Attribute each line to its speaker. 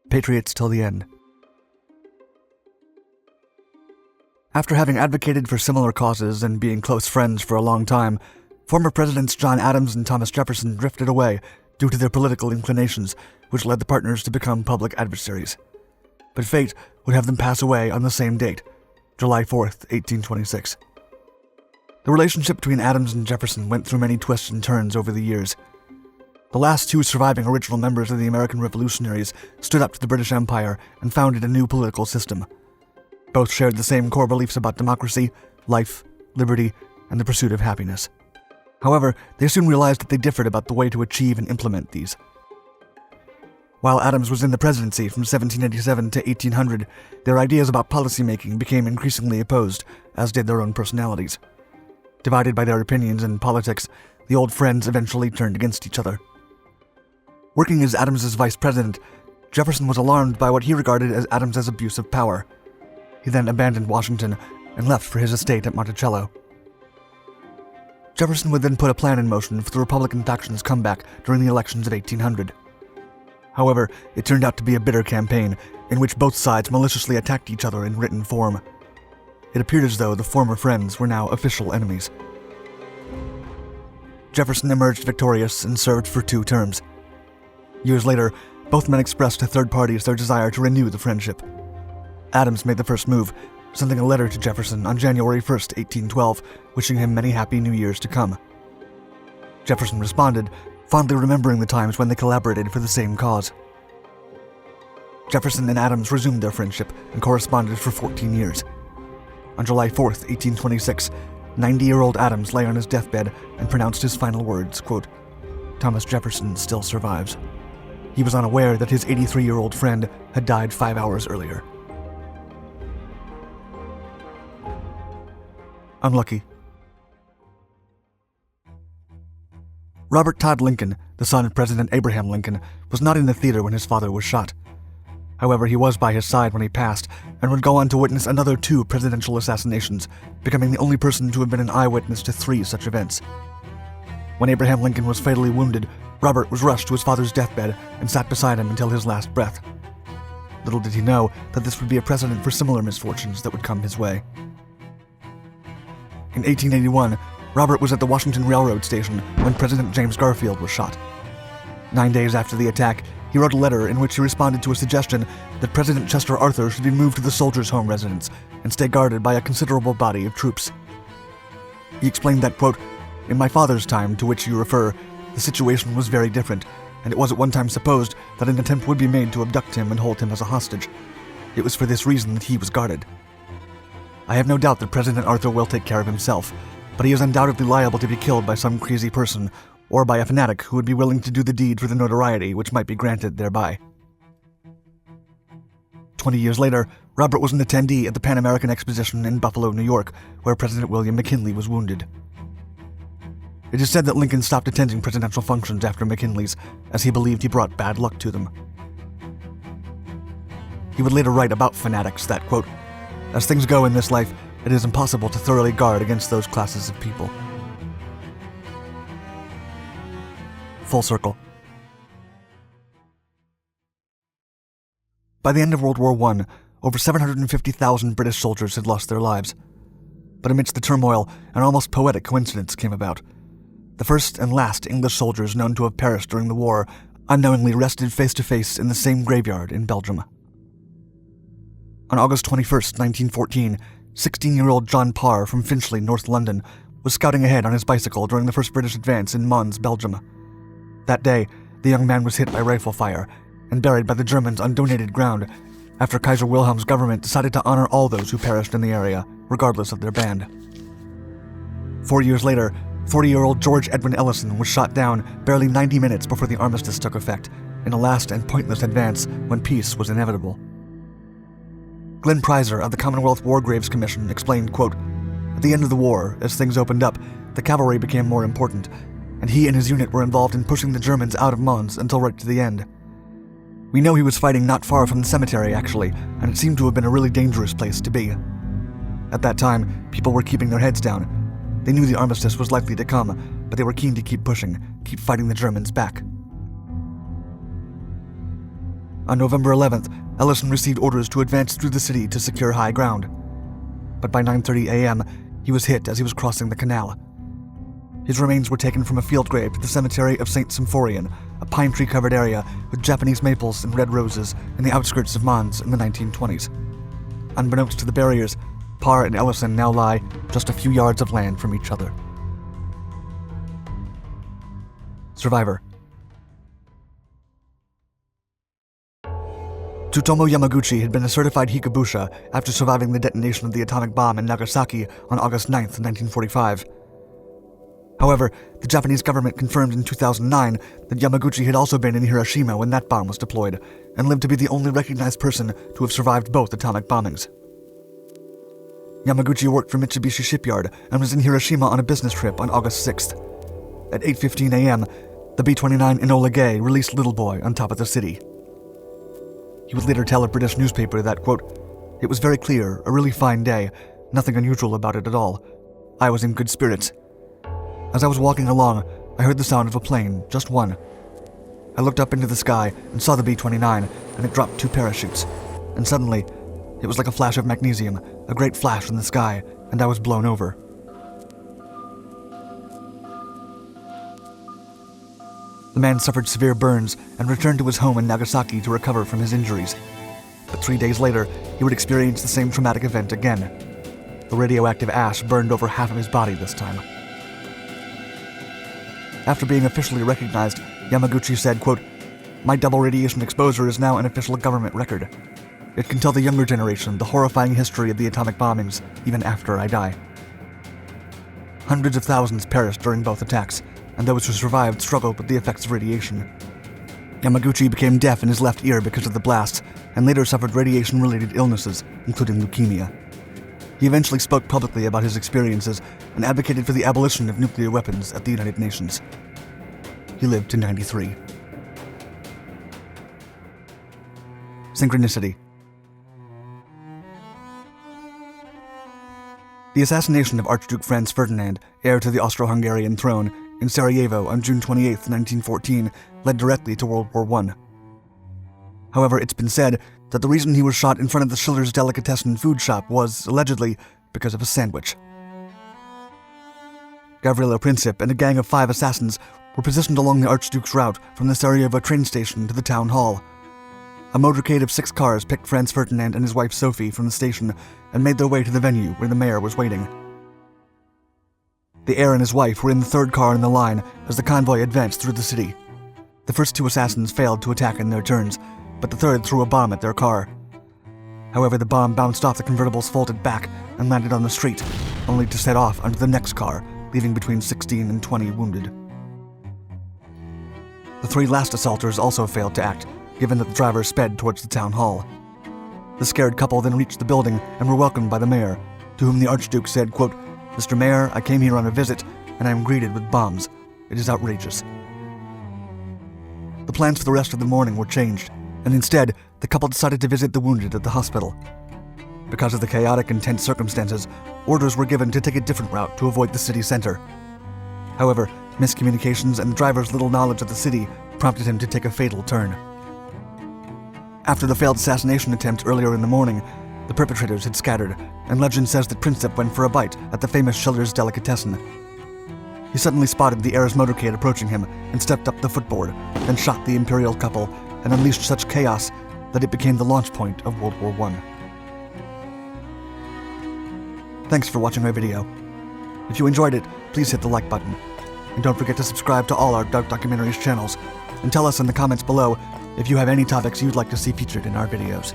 Speaker 1: Patriots till the end. After having advocated for similar causes and being close friends for a long time, former Presidents John Adams and Thomas Jefferson drifted away due to their political inclinations, which led the partners to become public adversaries. But fate would have them pass away on the same date, July 4th, 1826. The relationship between Adams and Jefferson went through many twists and turns over the years. The last two surviving original members of the American Revolutionaries stood up to the British Empire and founded a new political system. Both shared the same core beliefs about democracy, life, liberty, and the pursuit of happiness. However, they soon realized that they differed about the way to achieve and implement these. While Adams was in the presidency from 1787 to 1800, their ideas about policymaking became increasingly opposed, as did their own personalities. Divided by their opinions in politics, the old friends eventually turned against each other. Working as Adams's vice president, Jefferson was alarmed by what he regarded as Adams's abuse of power. He then abandoned Washington and left for his estate at Monticello. Jefferson would then put a plan in motion for the Republican faction's comeback during the elections of 1800. However, it turned out to be a bitter campaign in which both sides maliciously attacked each other in written form. It appeared as though the former friends were now official enemies. Jefferson emerged victorious and served for 2 terms. Years later, both men expressed to third parties their desire to renew the friendship. Adams made the first move, sending a letter to Jefferson on January 1st, 1812, wishing him many happy New Years to come. Jefferson responded, fondly remembering the times when they collaborated for the same cause. Jefferson and Adams resumed their friendship and corresponded for 14 years. On July 4th, 1826, 90-year-old Adams lay on his deathbed and pronounced his final words, quote, "Thomas Jefferson still survives." He was unaware that his 83-year-old friend had died 5 hours earlier. Unlucky. Robert Todd Lincoln, the son of President Abraham Lincoln, was not in the theater when his father was shot. However, he was by his side when he passed, and would go on to witness another 2 presidential assassinations, becoming the only person to have been an eyewitness to 3 such events. When Abraham Lincoln was fatally wounded, Robert was rushed to his father's deathbed and sat beside him until his last breath. Little did he know that this would be a precedent for similar misfortunes that would come his way. In 1881, Robert was at the Washington Railroad station when President James Garfield was shot. 9 days after the attack, he wrote a letter in which he responded to a suggestion that President Chester Arthur should be moved to the Soldiers' Home residence and stay guarded by a considerable body of troops. He explained that, quote, "In my father's time, to which you refer, the situation was very different, and it was at one time supposed that an attempt would be made to abduct him and hold him as a hostage. It was for this reason that he was guarded. I have no doubt that President Arthur will take care of himself, but he is undoubtedly liable to be killed by some crazy person, or by a fanatic who would be willing to do the deed for the notoriety which might be granted thereby." 20 years later, Robert was an attendee at the Pan American Exposition in Buffalo, New York, where President William McKinley was wounded. It is said that Lincoln stopped attending presidential functions after McKinley's, as he believed he brought bad luck to them. He would later write about fanatics that, quote, "As things go in this life, it is impossible to thoroughly guard against those classes of people." Full circle. By the end of World War I, over 750,000 British soldiers had lost their lives. But amidst the turmoil, an almost poetic coincidence came about. The first and last English soldiers known to have perished during the war unknowingly rested face-to-face in the same graveyard in Belgium. On August 21st, 1914, 16-year-old John Parr from Finchley, North London, was scouting ahead on his bicycle during the first British advance in Mons, Belgium. That day, the young man was hit by rifle fire and buried by the Germans on donated ground after Kaiser Wilhelm's government decided to honor all those who perished in the area, regardless of their band. 4 years later, 40-year-old George Edwin Ellison was shot down barely 90 minutes before the armistice took effect, in a last and pointless advance when peace was inevitable. Glenn Prizer of the Commonwealth War Graves Commission explained, quote, "At the end of the war, as things opened up, the cavalry became more important, and he and his unit were involved in pushing the Germans out of Mons until right to the end. We know he was fighting not far from the cemetery, actually, and it seemed to have been a really dangerous place to be. At that time, people were keeping their heads down, They knew the armistice was likely to come, but they were keen to keep pushing, keep fighting the Germans back. On November 11th, Ellison received orders to advance through the city to secure high ground. But by 9:30 a.m., he was hit as he was crossing the canal. His remains were taken from a field grave to the cemetery of St. Symphorien, a pine tree-covered area with Japanese maples and red roses in the outskirts of Mons in the 1920s. Unbeknownst to the barriers, Parr and Ellison now lie just a few yards of land from each other. Survivor. Tsutomu Yamaguchi had been a certified hibakusha after surviving the detonation of the atomic bomb in Nagasaki on August 9, 1945. However, the Japanese government confirmed in 2009 that Yamaguchi had also been in Hiroshima when that bomb was deployed, and lived to be the only recognized person to have survived both atomic bombings. Yamaguchi worked for Mitsubishi Shipyard and was in Hiroshima on a business trip on August 6th. At 8:15 a.m., the B-29 Enola Gay released Little Boy on top of the city. He would later tell a British newspaper that, quote, "It was very clear, a really fine day, nothing unusual about it at all. I was in good spirits. As I was walking along, I heard the sound of a plane, just one. I looked up into the sky and saw the B-29, and it dropped 2 parachutes. And suddenly, it was like a flash of magnesium, a great flash in the sky, and I was blown over." The man suffered severe burns and returned to his home in Nagasaki to recover from his injuries. But 3 days later, he would experience the same traumatic event again. The radioactive ash burned over half of his body this time. After being officially recognized, Yamaguchi said, quote, "My double radiation exposure is now an official government record. It can tell the younger generation the horrifying history of the atomic bombings, even after I die." Hundreds of thousands perished during both attacks, and those who survived struggled with the effects of radiation. Yamaguchi became deaf in his left ear because of the blasts, and later suffered radiation-related illnesses, including leukemia. He eventually spoke publicly about his experiences and advocated for the abolition of nuclear weapons at the United Nations. He lived to 93. Synchronicity. The assassination of Archduke Franz Ferdinand, heir to the Austro-Hungarian throne, in Sarajevo on June 28, 1914, led directly to World War I. However, it's been said that the reason he was shot in front of the Schiller's delicatessen food shop was, allegedly, because of a sandwich. Gavrilo Princip and a gang of 5 assassins were positioned along the Archduke's route from the Sarajevo train station to the town hall. A motorcade of 6 cars picked Franz Ferdinand and his wife Sophie from the station and made their way to the venue where the mayor was waiting. The heir and his wife were in the 3rd car in the line as the convoy advanced through the city. The first 2 assassins failed to attack in their turns, but the 3rd threw a bomb at their car. However, the bomb bounced off the convertible's folded back and landed on the street, only to set off under the next car, leaving between 16 and 20 wounded. The 3 last assaulters also failed to act, given that the driver sped towards the town hall. The scared couple then reached the building and were welcomed by the mayor, to whom the Archduke said, quote, "Mr. Mayor, I came here on a visit, and I am greeted with bombs. It is outrageous." The plans for the rest of the morning were changed, and instead, the couple decided to visit the wounded at the hospital. Because of the chaotic and tense circumstances, orders were given to take a different route to avoid the city center. However, miscommunications and the driver's little knowledge of the city prompted him to take a fatal turn. After the failed assassination attempt earlier in the morning, the perpetrators had scattered, and legend says that Princip went for a bite at the famous Schiller's delicatessen. He suddenly spotted the heir's motorcade approaching him and stepped up the footboard, then shot the imperial couple and unleashed such chaos that it became the launch point of World War I. Thanks for watching my video. If you enjoyed it, please hit the like button. And don't forget to subscribe to all our Dark Documentaries channels, and tell us in the comments below if you have any topics you'd like to see featured in our videos.